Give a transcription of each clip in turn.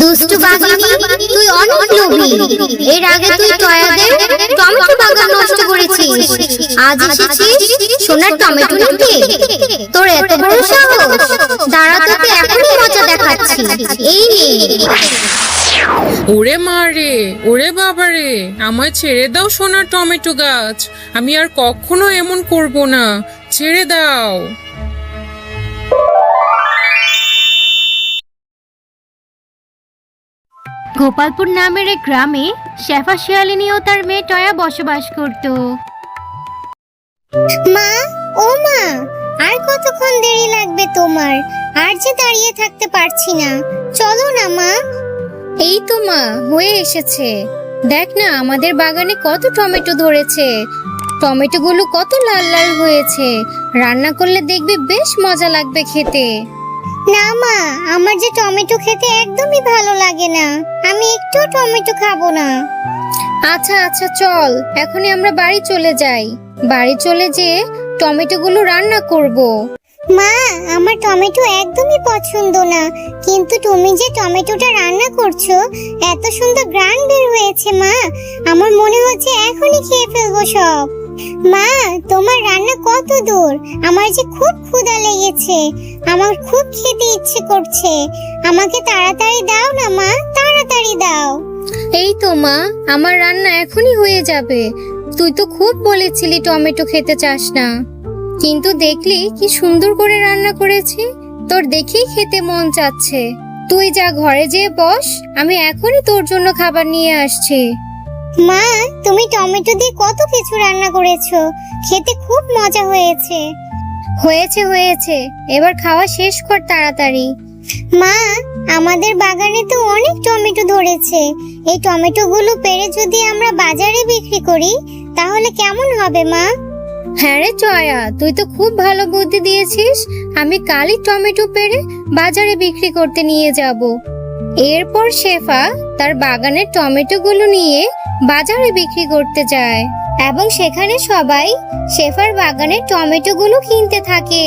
দুষ্টু বাঘিনী, তুই অনেক লোভী। এর আগে তুই টয়াদের টমেটো বাগান নষ্ট করেছিস, আজ এসেছিস সোনার টমেটো নিতে। তোর এত বড় সাহস! দাঁড়া, তোকে এখনই মজা দেখাচ্ছি। এই নে। ওরে মা রে, ওরে বাবা রে, আমায় ছেড়ে দাও সোনার টমেটো গাছ। আমি আর কখনো এমন করব না, ছেড়ে দাও। গোপালপুর নামের এক গ্রামে শেফা শিয়ালিনী ও তার মেয়ে টয়া বসবাস করত। মা, ও মা, আর কতক্ষণ দেরি লাগবে তোমার? আর যে দাঁড়িয়ে থাকতে পারছি না, চলো না মা। এই তো মা, হয়ে এসেছে। দেখ না, আমাদের বাগানে কত টমেটো ধরেছে। টমেটোগুলো কত লাল লাল হয়েছে। রান্না করলে দেখবি বেশ মজা লাগবে খেতে। না মা, আমার যে টমেটো খেতে একদমই ভালো লাগে না। আমি একটু টমেটো খাবো না। আচ্ছা আচ্ছা, চল এখনই আমরা বাড়ি চলে যাই। বাড়ি চলে যেয়ে টমেটোগুলো রান্না করব। মা, আমার টমেটো একদমই পছন্দ না, কিন্তু তুমি যে টমেটোটা রান্না করছো, এত সুন্দর গ্রান বের হয়েছে মা, আমার মনে হচ্ছে এখনই খেয়ে ফেলবো সব। মা, তোমার রান্না কত দূর? আমার যে খুব ক্ষুধা লেগেছে, আমার খুব খেতে ইচ্ছে করছে। আমাকে তাড়াতাড়ি দাও না মা, তাড়াতাড়ি দাও। এই তো মা, আমার রান্না এখনই হয়ে যাবে। তুই তো খুব বলেছিলি টমেটো খেতে চাস না, কিন্তু দেখলি কি সুন্দর করে রান্না করেছি। তোর দেখেই খেতে মন চাচ্ছে। তুই যা, ঘরে যেয়ে বস, আমি এখনই তোর জন্য খাবার নিয়ে আসছি। মা, তুমি টমেটো দিয়ে কত কিছু রান্না করেছো, খেতে খুব মজা হয়েছে। হয়েছে হয়েছে, এবার খাওয়া শেষ কর তাড়াতাড়ি। মা, আমাদের বাগানে তো অনেক টমেটো ধরেছে। এই টমেটোগুলো পেড়ে যদি আমরা বাজারে বিক্রি করি, তাহলে কেমন হবে মা? হ্যাঁ রে জয়া, তুই তো খুব ভালো বুদ্ধি দিয়েছিস। আমি কালই টমেটো পেড়ে বাজারে বিক্রি করতে নিয়ে যাব। এরপর শেফা তার বাগানের টমেটোগুলো নিয়ে বাজারে বিক্রি করতে যায় এবং সেখানে সবাই শেফার বাগানের টমেটোগুলো কিনতে থাকে।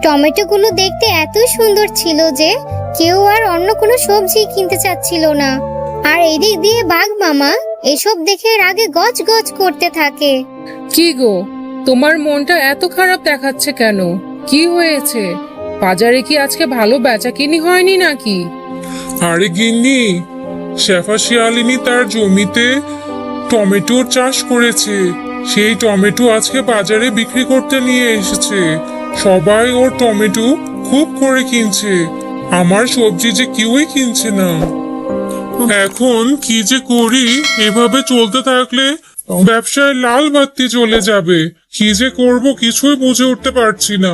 টমেটোগুলো দেখতে এত সুন্দর ছিল যে কেউ আর অন্য কোনো সবজি কিনতে চাচ্ছিল না। আর এদিক দিয়ে বাঘ মামা এসব দেখে রাগে গজ গজ করতে থাকে। কি গো, তোমার মনটা এত খারাপ দেখাচ্ছে কেন? কি হয়েছে? বাজারে কি আজকে ভালো বেচাকিনি হয়নি নাকি? আরে গিন্নি, শেফা শিয়ালিনী তার জমিতে টমেটোর চাষ করেছে। সেই টমেটো আজকে বাজারে বিক্রি করতে নিয়ে এসেছে। সবাই ওর টমেটো খুব করে কিনছে। আমার সবজি যে কেউই কিনছে না। এখন কি যে করি? এভাবে চলতে থাকলে ব্যবসায় লাল বাতি চলে যাবে। কি যে করব কিছুই বুঝে উঠতে পারছি না।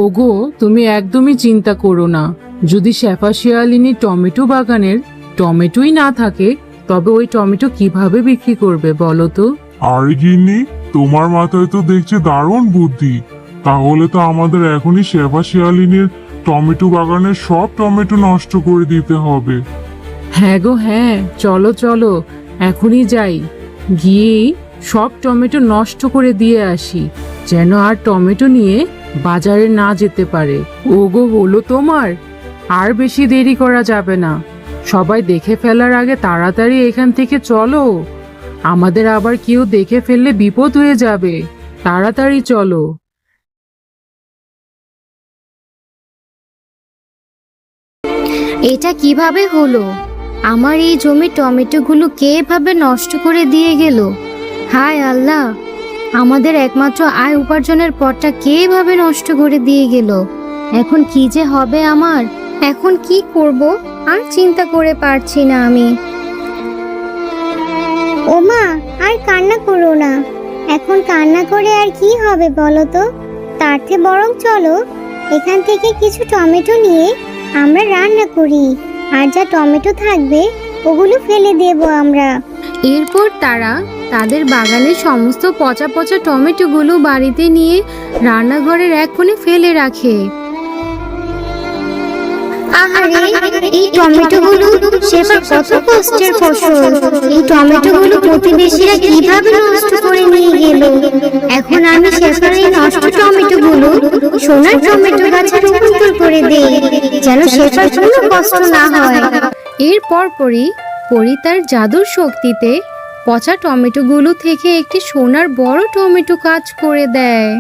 ওগো, তুমি একদমই চিন্তা করো না। যদি শেফা শিয়ালিনীর টমেটো বাগানের টমেটোই না থাকে, তবে ওই টমেটো কিভাবে বিক্রি করবে বলো তো? আরে গিন্নি, তোমার মাথায় তো দেখছি দারুণ বুদ্ধি। তাহলে তো আমাদের এখনই শেফা শিয়ালিনীর টমেটো বাগানের সব টমেটো নষ্ট করে দিতে হবে। হ্যাঁ গো হ্যাঁ, চলো চলো এখনই যাই, গিয়েই সব টমেটো নষ্ট করে দিয়ে আসি, যেন আর টমেটো নিয়ে বাজারে না যেতে পারে। ওগো, হলো তোমার? আর বেশি দেরি করা যাবে না। সবাই দেখে ফেলার আগে তাড়াতাড়ি এখান থেকে চলো। আমাদের আবার কেউ দেখে ফেললে বিপদ হয়ে যাবে। তাড়াতাড়ি চলো। এটা কিভাবে হলো? আমার এই জমির টমেটোগুলো কে এভাবে নষ্ট করে দিয়ে গেল? হায় আল্লাহ, আমাদের একমাত্র আয় উপার্জনের পথটা কে এভাবে নষ্ট করে দিয়ে গেল? এখন কি যে হবে আমার? এখন কি করব আর চিন্তা করে পারছি না আমি। ওমা, আর কান্না করো না। এখন কান্না করে আর কি হবে বলো তো? তার থেকে বরং চলো এখান থেকে কিছু টমেটো নিয়ে আমরা রান্না করি, আর যা টমেটো থাকবে ওগুলো ফেলে দেব আমরা। এরপর তারা তাদের বাগানের সমস্ত পচা পচা টমেটোগুলো বাড়িতে নিয়ে রান্নাঘরের এক কোণে ফেলে রাখে। আরে, এই টমেটোগুলো শেফার কত কষ্টের ফসল। এই টমেটোগুলো প্রতিবেশীরা কিভাবে নষ্ট করে নিয়ে গেল। এখন আমি শেফার এই নষ্ট টমেটোগুলো সোনার টমেটো গাছে রূপান্তর করে দেই, যেন শেফার কোনো কষ্ট না হয়। এর পরপরই পরি তার জাদুর শক্তিতে পচা টমেটোগুলো থেকে একটি সোনার বড় টমেটো কাজ করে দেয়।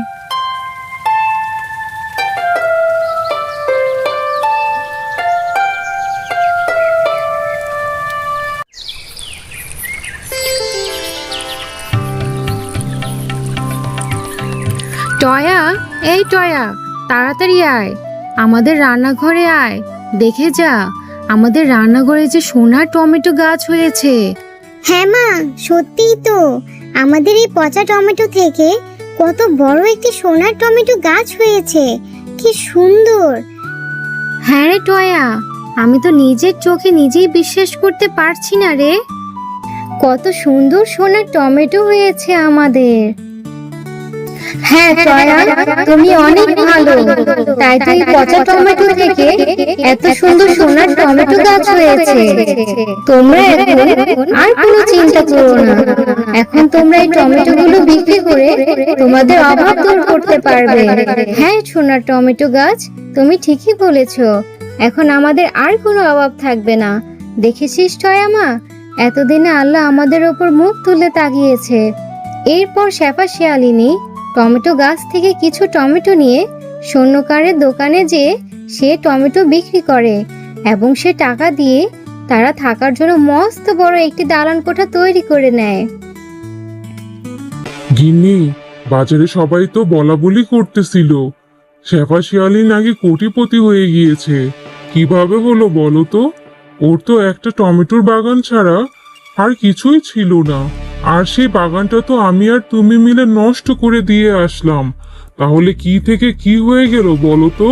টয়া, এই টয়া, তাড়াতাড়ি আয়, আমাদের রান্নাঘরে আয়, দেখে যা আমাদের রান্নাঘরে যে সোনার টমেটো গাছ হয়েছে। হ্যাঁ মা, সত্যিই তো আমাদের এই পচা টমেটো থেকে কত বড় একটি সোনার টমেটো গাছ হয়েছে। কি সুন্দর! হ্যাঁ রে টয়া, আমি তো নিজের চোখে নিজেই বিশ্বাস করতে পারছি না রে, কত সুন্দর সোনার টমেটো হয়েছে আমাদের। হ্যাঁ টয়া, তুমি অনেক ভালো, তাই তো এই পচা টমেটো থেকে এত সুন্দর সোনার টমেটো গাছ হয়েছে। তোমরা এখন আর কোনো চিন্তা করো না, এখন তোমরা এই টমেটো গুলো বিক্রি করে তোমাদের অভাব দূর করতে পারবে। হ্যাঁ সোনার টমেটো গাছ, তুমি ঠিকই বলেছো, এখন আমাদের আর কোনো অভাব থাকবে না। দেখেছিস টয়া মা, এতদিনে আল্লাহ আমাদের ওপর মুখ তুলে তাকিয়েছে। এরপর শেফা শিয়ালিনী টমেটো গাছ থেকে কিছু টমেটো নিয়ে স্বর্ণকারের দোকানে যেয়ে সে টমেটো বিক্রি করে এবং সে টাকা দিয়ে তারা থাকার জন্য মস্ত বড় একটি দালান কোঠা তৈরি করে নেয়। গিন্নি, বাজারে সবাই তো বলা বলি করতেছিল শেফা শিয়ালি নাকি কোটিপতি হয়ে গিয়েছে। কিভাবে হলো বলো তো? ওর তো একটা টমেটোর বাগান ছাড়া আর কিছুই ছিল না, আর সেই বাগানটা তো আমি আর তুমি মিলে নষ্ট করে দিয়ে আসলাম। তাহলে কি থেকে কি হয়ে গেল বলো তো?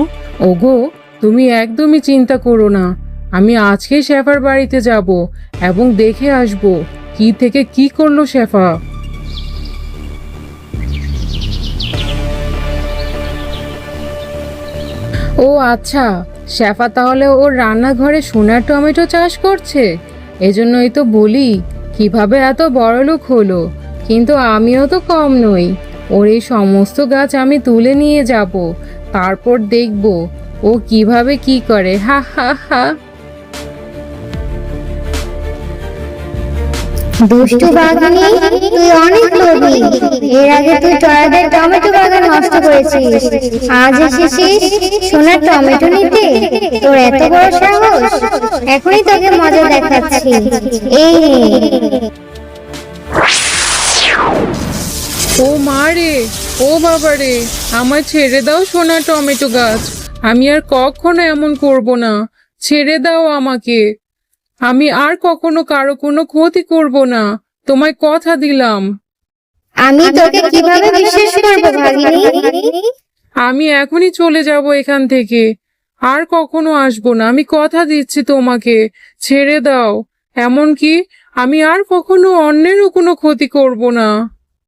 ওগো, তুমি একদমই চিন্তা করো না, আমি আজকে শেফার বাড়িতে যাব এবং দেখে আসব কি থেকে কি করলো শেফা। ও আচ্ছা, শেফা তাহলে ওর রান্নাঘরে সোনার টমেটো চাষ করছে, এজন্যই তো বলি কিভাবে এত বড়লোক হলো। কিন্তু আমিও তো কম নই, ওর এই সমস্ত গাছ আমি তুলে নিয়ে যাব, তারপর দেখব ও কিভাবে কি করে। হা হা হা। দুষ্টু বাঘিনী, তুই অনেক লোভী। এর আগে তুই টয়াদের টমেটো বাগান নষ্ট করেছিস, আজ এসেছিস সোনার টমেটো নিতে? তোর এত বড় সাহস! এখনই তোকে মজা দেখাচ্ছি, এই নে। ও মা রে, ও বাবা রে, আমায় ছেড়ে দাও সোনার টমেটো গাছ, আমি আর কখনো এমন করব না, ছেড়ে দাও আমাকে, আমি আর কখনো কারো কোনো ক্ষতি করব না, তোমায় কথা দিলাম। আমি তোকে কিভাবে বিশ্বাস করব ভাগিনী? আমি এখনই চলে যাব এখান থেকে, আর কখনো আসবো না, আমি কথা দিচ্ছি তোমাকে, ছেড়ে দাও, এমনকি আমি আর কখনো অন্যেরও কোনো ক্ষতি করব না।